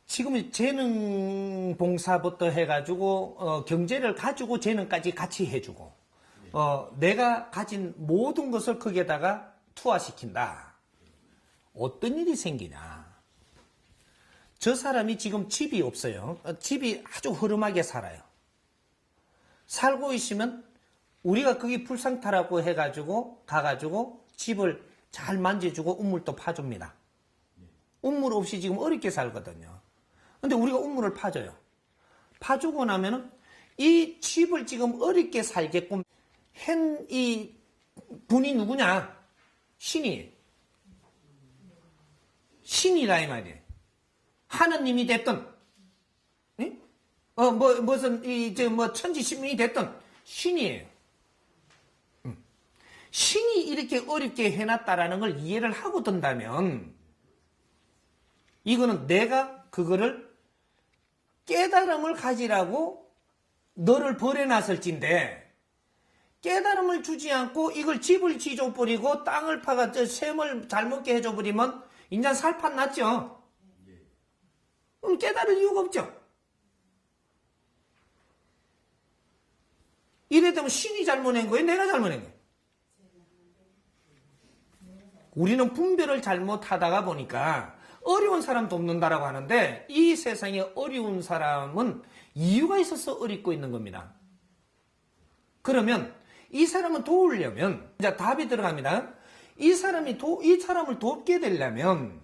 지금 재능 봉사부터 해가지고 경제를 가지고 재능까지 같이 해주고 내가 가진 모든 것을 거기에다가 투하시킨다. 어떤 일이 생기냐? 저 사람이 지금 집이 없어요. 집이 아주 허름하게 살아요. 살고 있으면 우리가 거기 불상타라고 해가지고 가가지고 집을 잘 만져주고 우물도 파줍니다. 우물 없이 지금 어렵게 살거든요. 근데 우리가 우물을 파줘요. 파주고 나면은 이 집을 지금 어렵게 살게끔 한 이 분이 누구냐? 신이. 신이라 이 말이에요. 하느님이 됐든, 무슨, 천지 신민이 됐든, 신이에요. 신이 이렇게 어렵게 해놨다라는 걸 이해를 하고 든다면, 이거는 내가 그거를 깨달음을 가지라고 너를 버려놨을진데, 깨달음을 주지 않고 이걸 집을 지져버리고 땅을 파가 샘을 잘 먹게 해줘버리면 인간 살판 났죠. 그럼 깨달을 이유가 없죠. 이래 되면 신이 잘못한 거예요? 내가 잘못한 거예요? 우리는 분별을 잘못하다가 보니까 어려운 사람 돕는다라고 하는데 이 세상에 어려운 사람은 이유가 있어서 어렵고 있는 겁니다. 그러면 이 사람은 도우려면 이제 답이 들어갑니다. 이 사람을 돕게 되려면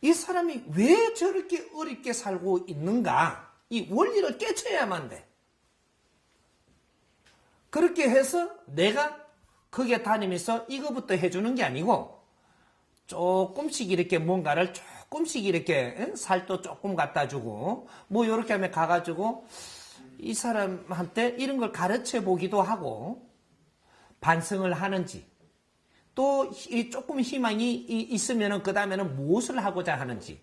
이 사람이 왜 저렇게 어렵게 살고 있는가? 이 원리를 깨쳐야만 돼. 그렇게 해서 내가 거기에 다니면서 이거부터 해주는 게 아니고 조금씩 이렇게 뭔가를 조금씩 이렇게 살도 조금 갖다 주고 뭐 이렇게 하면 가가지고 이 사람한테 이런 걸 가르쳐 보기도 하고 반성을 하는지 또 조금 희망이 있으면 그 다음에는 무엇을 하고자 하는지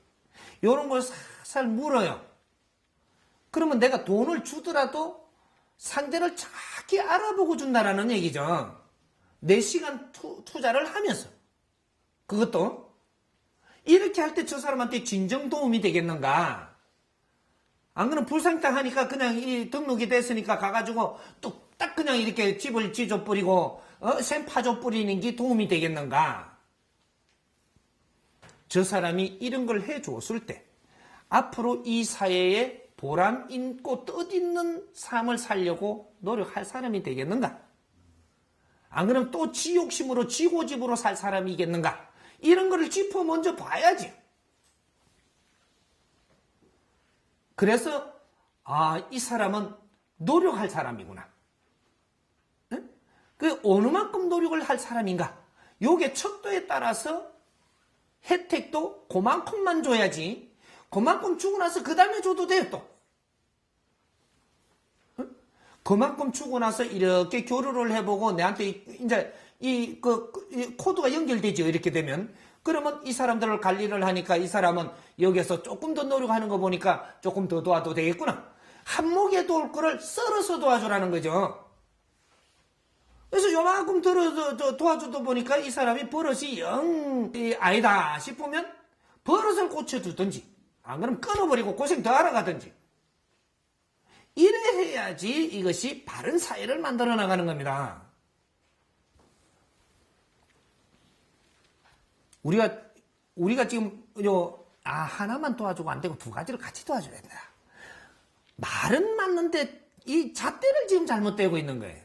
이런 걸 살살 물어요. 그러면 내가 돈을 주더라도 상대를 정확히 알아보고 준다라는 얘기죠. 내 시간 투자를 하면서 그것도 이렇게 할 때 저 사람한테 진정 도움이 되겠는가? 안 그러면 불상타 하니까 그냥 이 등록이 됐으니까 가가지고 뚝딱 그냥 이렇게 집을 지져버리고 샘 파줘버리는 게 도움이 되겠는가? 저 사람이 이런 걸 해줬을 때 앞으로 이 사회에 보람 있고 뜻있는 삶을 살려고 노력할 사람이 되겠는가? 안 그러면 또 지 욕심으로 지 고집으로 살 사람이겠는가? 이런 거를 짚어 먼저 봐야지. 그래서 이 사람은 노력할 사람이구나. 응? 그 어느 만큼 노력을 할 사람인가? 요게 척도에 따라서 혜택도 그만큼만 줘야지. 그만큼 주고 나서 그 다음에 줘도 돼요 또. 응? 그만큼 주고 나서 이렇게 교류를 해보고 내한테 이제 이 코드가 연결되죠. 이렇게 되면. 그러면 이 사람들을 관리를 하니까 이 사람은 여기서 조금 더 노력하는 거 보니까 조금 더 도와도 되겠구나. 한목에 도울 거를 썰어서 도와주라는 거죠. 그래서 요만큼 도와주다 보니까 이 사람이 버릇이 영 아니다 싶으면 버릇을 고쳐주든지 안 그러면 끊어버리고 고생 더 하러 가든지 이래 해야지 이것이 바른 사회를 만들어 나가는 겁니다. 우리가 지금 하나만 도와주고 안 되고 두 가지를 같이 도와줘야 된다. 말은 맞는데 이 잣대를 지금 잘못되고 있는 거예요.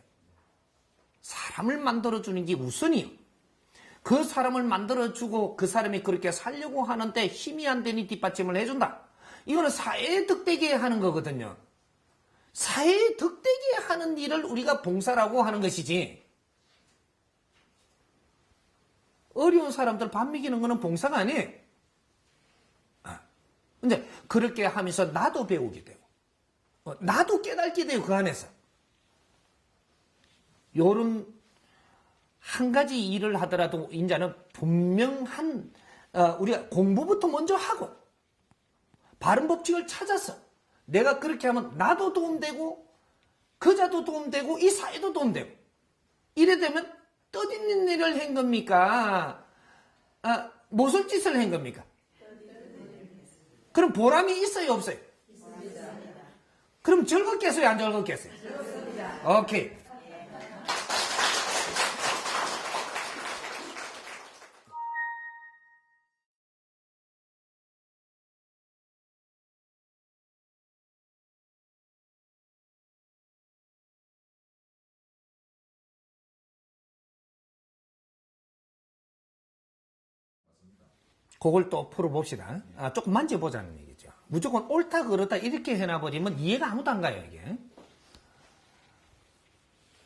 사람을 만들어주는 게 우선이요. 그 사람을 만들어주고 그 사람이 그렇게 살려고 하는데 힘이 안 되니 뒷받침을 해준다. 이거는 사회에 득되게 하는 거거든요. 사회에 득되게 하는 일을 우리가 봉사라고 하는 것이지. 어려운 사람들 밥 먹이는 거는 봉사가 아니에요. 근데 그렇게 하면서 나도 배우게 되고 나도 깨닫게 되고 그 안에서 요런 한 가지 일을 하더라도 이제는 분명한 우리가 공부부터 먼저 하고 바른 법칙을 찾아서 내가 그렇게 하면 나도 도움되고 그자도 도움되고 이 사회도 도움되고 이래 되면 뜻있는 일을 한 겁니까? 무슨 짓을 한 겁니까? 그럼 보람이 있어요, 없어요? 그럼 즐겁겠어요, 안 즐겁겠어요? 오케이. 그걸 또 풀어봅시다. 조금 만져보자는 얘기죠. 무조건 옳다 그렇다 이렇게 해놔버리면 이해가 아무도 안 가요, 이게.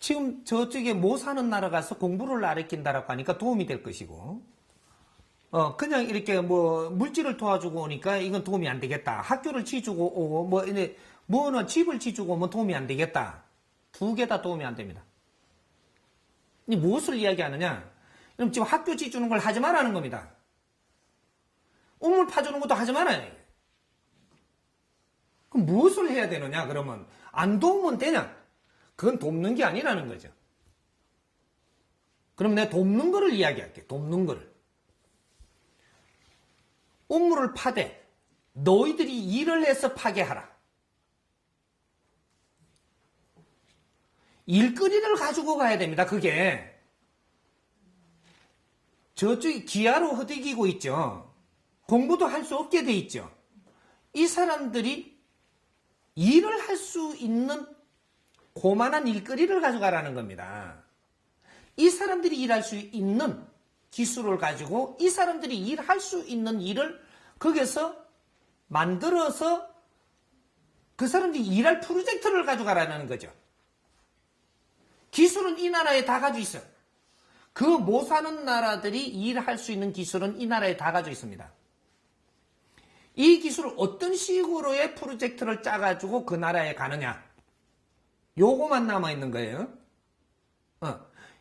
지금 저쪽에 뭐 사는 나라 가서 공부를 가르친다라고 하니까 도움이 될 것이고, 그냥 이렇게 뭐 물질을 도와주고 오니까 이건 도움이 안 되겠다. 학교를 지주고 오고, 뭐는 집을 지주고 오면 도움이 안 되겠다. 두 개 다 도움이 안 됩니다. 이 무엇을 이야기하느냐? 그럼 지금 학교 지주는 걸 하지 말라는 겁니다. 우물 파주는 것도 하지 말아요. 그럼 무엇을 해야 되느냐? 그러면 안 도우면 되냐? 그건 돕는 게 아니라는 거죠. 그럼 내가 돕는 거를 이야기할게. 돕는 거를. 우물을 파되 너희들이 일을 해서 파게 하라. 일거리를 가지고 가야 됩니다. 그게. 저쪽이 기아로 허덕이고 있죠. 공부도 할 수 없게 돼 있죠. 이 사람들이 일을 할 수 있는 고만한 일거리를 가져가라는 겁니다. 이 사람들이 일할 수 있는 기술을 가지고 이 사람들이 일할 수 있는 일을 거기서 만들어서 그 사람들이 일할 프로젝트를 가져가라는 거죠. 기술은 이 나라에 다 가지고 있어요. 그 못 사는 나라들이 일할 수 있는 기술은 이 나라에 다 가지고 있습니다. 이 기술을 어떤 식으로의 프로젝트를 짜가지고 그 나라에 가느냐. 요거만 남아있는 거예요.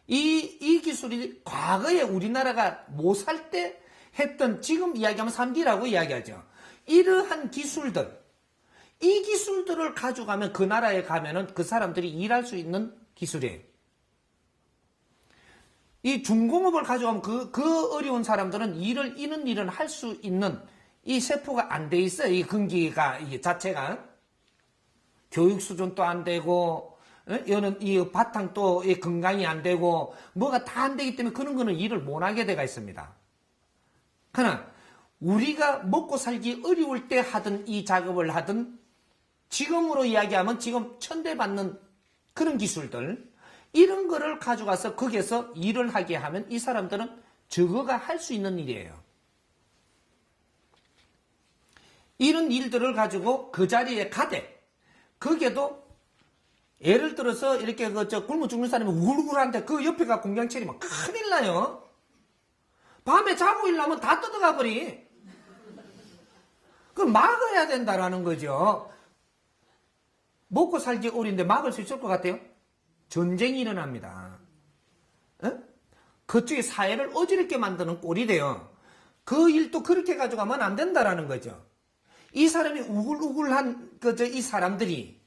이 기술이 과거에 우리나라가 못 살 때 했던, 지금 이야기하면 3D라고 이야기하죠. 이러한 기술들, 이 기술들을 가져가면 그 나라에 가면은 그 사람들이 일할 수 있는 기술이에요. 이 중공업을 가져가면 그 어려운 사람들은 이런 일은 할 수 있는 이 세포가 안 돼 있어요. 이 근기가, 이 자체가. 교육 수준도 안 되고, 이 바탕도 건강이 안 되고, 뭐가 다 안 되기 때문에 그런 거는 일을 못 하게 돼가 있습니다. 그러나, 우리가 먹고 살기 어려울 때 하던 이 작업을 하던, 지금으로 이야기하면 지금 천대받는 그런 기술들, 이런 거를 가져가서 거기에서 일을 하게 하면 이 사람들은 저거가 할 수 있는 일이에요. 이런 일들을 가지고 그 자리에 가되, 거기에도 예를 들어서 이렇게 굶어 죽는 사람이 우글우글한데 그 옆에가 공장체리면 큰일 나요. 밤에 자고 일하면 다 뜯어가 버리. 그럼 막아야 된다라는 거죠. 먹고 살기 어려운데 막을 수 있을 것 같아요? 전쟁이 일어납니다. 그쪽에 사회를 어지럽게 만드는 꼴이 돼요. 그 일도 그렇게 가져가면 안 된다라는 거죠. 이 사람이 우글우글한 이 사람들이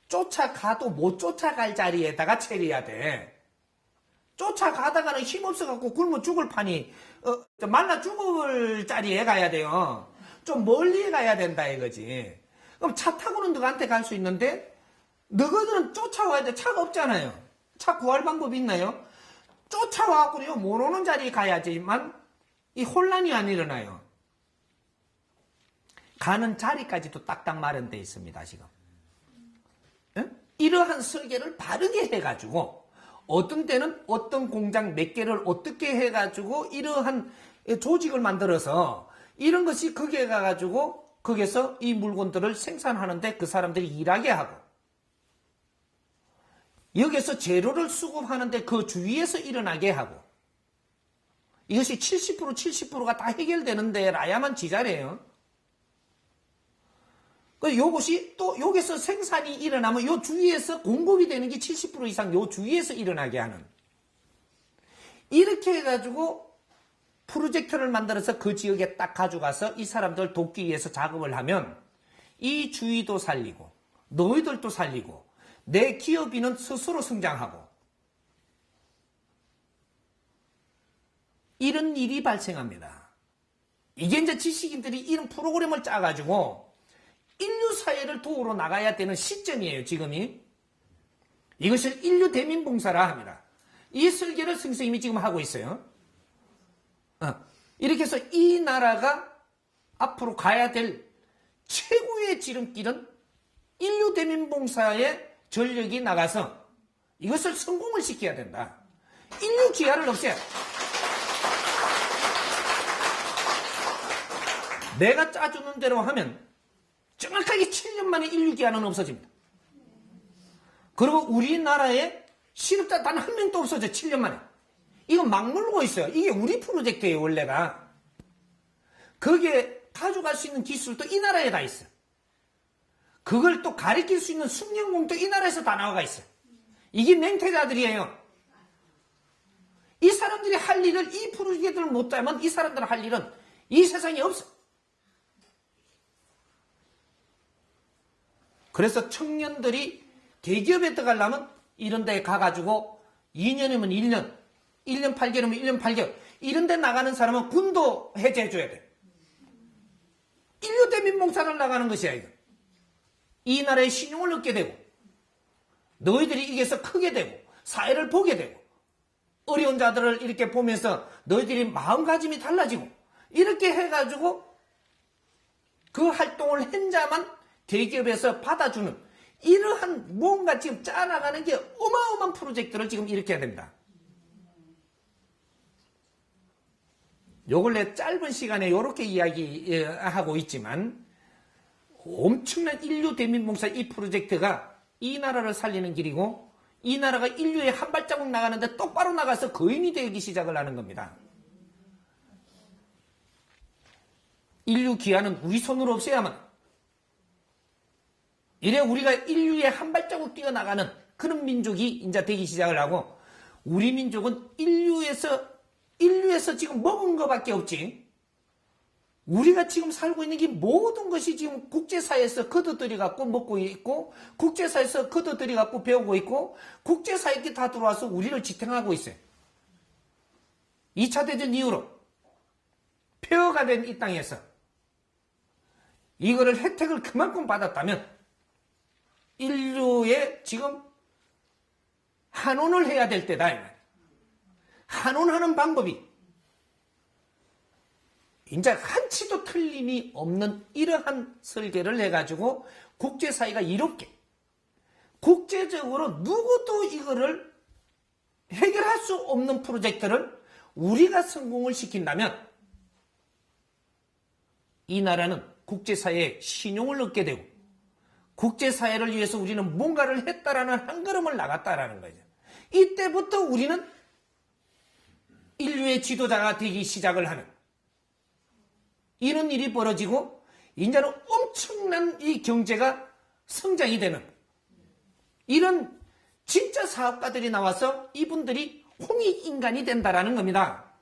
쫓아가도 못 쫓아갈 자리에다가 차려야 돼. 쫓아가다가는 힘없어갖고 굶어 죽을 판이 말라 죽을 자리에 가야 돼요. 좀 멀리 가야 된다 이거지. 그럼 차 타고는 너한테 갈 수 있는데 너희들은 쫓아와야 돼. 차가 없잖아요. 차 구할 방법이 있나요? 쫓아와갖고요 못 오는 자리에 가야지만 이 혼란이 안 일어나요. 가는 자리까지도 딱딱 마련되어 있습니다, 지금. 이러한 설계를 바르게 해가지고, 어떤 때는 어떤 공장 몇 개를 어떻게 해가지고, 이러한 조직을 만들어서, 이런 것이 거기에 가가지고, 거기에서 이 물건들을 생산하는데 그 사람들이 일하게 하고, 여기에서 재료를 수급하는데 그 주위에서 일어나게 하고, 이것이 70%가 다 해결되는데 라야만 지잘해요. 요것이 또 여기서 생산이 일어나면 요 주위에서 공급이 되는 게 70% 이상 요 주위에서 일어나게 하는, 이렇게 해가지고 프로젝트를 만들어서 그 지역에 딱 가져가서 이 사람들 돕기 위해서 작업을 하면 이 주위도 살리고 너희들도 살리고 내 기업인은 스스로 성장하고 이런 일이 발생합니다. 이게 이제 지식인들이 이런 프로그램을 짜가지고 인류 사회를 도우러 나가야 되는 시점이에요, 지금이. 이것을 인류 대민봉사라 합니다. 이 설계를 선생님이 지금 하고 있어요. 이렇게 해서 이 나라가 앞으로 가야 될 최고의 지름길은 인류 대민봉사에 전력이 나가서 이것을 성공을 시켜야 된다. 인류 기아를 없애야 돼. 내가 짜주는 대로 하면 정확하게 7년 만에 인류 기아는 없어집니다. 그리고 우리나라에 실업자 단 한 명도 없어져, 7년 만에. 이거 막 물고 있어요. 이게 우리 프로젝트예요, 원래가. 거기에 가져갈 수 있는 기술도 이 나라에 다 있어요. 그걸 또 가르칠 수 있는 숙련공도 이 나라에서 다 나와가 있어요. 이게 맹태자들이에요. 이 사람들이 할 일을, 이 프로젝트를 못하면 이 사람들 할 일은 이 세상에 없어. 그래서 청년들이 대기업에 들어가려면 이런 데에 가가지고 2년이면 1년, 1년 8개월이면 1년 8개월, 이런 데 나가는 사람은 군도 해제해줘야 돼. 인류 대민봉사를 나가는 것이야, 이거. 이 나라의 신용을 얻게 되고, 너희들이 이게서 크게 되고, 사회를 보게 되고, 어려운 자들을 이렇게 보면서 너희들이 마음가짐이 달라지고, 이렇게 해가지고 그 활동을 한 자만 대기업에서 받아주는 이러한 뭔가 지금 짜나가는 게 어마어마한 프로젝트를 지금 일으켜야 됩니다. 요걸 내 짧은 시간에 이렇게 이야기하고 있지만 엄청난 인류 대민봉사 이 프로젝트가 이 나라를 살리는 길이고 이 나라가 인류에 한 발자국 나가는데 똑바로 나가서 거인이 되기 시작을 하는 겁니다. 인류 기아는 우리 손으로 없애야만 이래 우리가 인류에 한 발자국 뛰어나가는 그런 민족이 이제 되기 시작을 하고 우리 민족은 인류에서 지금 먹은 것밖에 없지. 우리가 지금 살고 있는 게 모든 것이 지금 국제사회에서 거둬들여 갖고 먹고 있고 국제사회에서 거둬들여 갖고 배우고 있고 국제사회에 다 들어와서 우리를 지탱하고 있어요. 2차 대전 이후로 폐허가 된 이 땅에서 이거를 혜택을 그만큼 받았다면 인류에 지금 환원을 해야 될 때다. 환원하는 방법이 이제 한치도 틀림이 없는 이러한 설계를 해가지고 국제사회가 이롭게 국제적으로 누구도 이거를 해결할 수 없는 프로젝트를 우리가 성공을 시킨다면 이 나라는 국제사회에 신용을 얻게 되고 국제사회를 위해서 우리는 뭔가를 했다라는 한 걸음을 나갔다라는 거죠. 이때부터 우리는 인류의 지도자가 되기 시작을 하는 이런 일이 벌어지고 이제는 엄청난 이 경제가 성장이 되는 이런 진짜 사업가들이 나와서 이분들이 홍익인간이 된다라는 겁니다.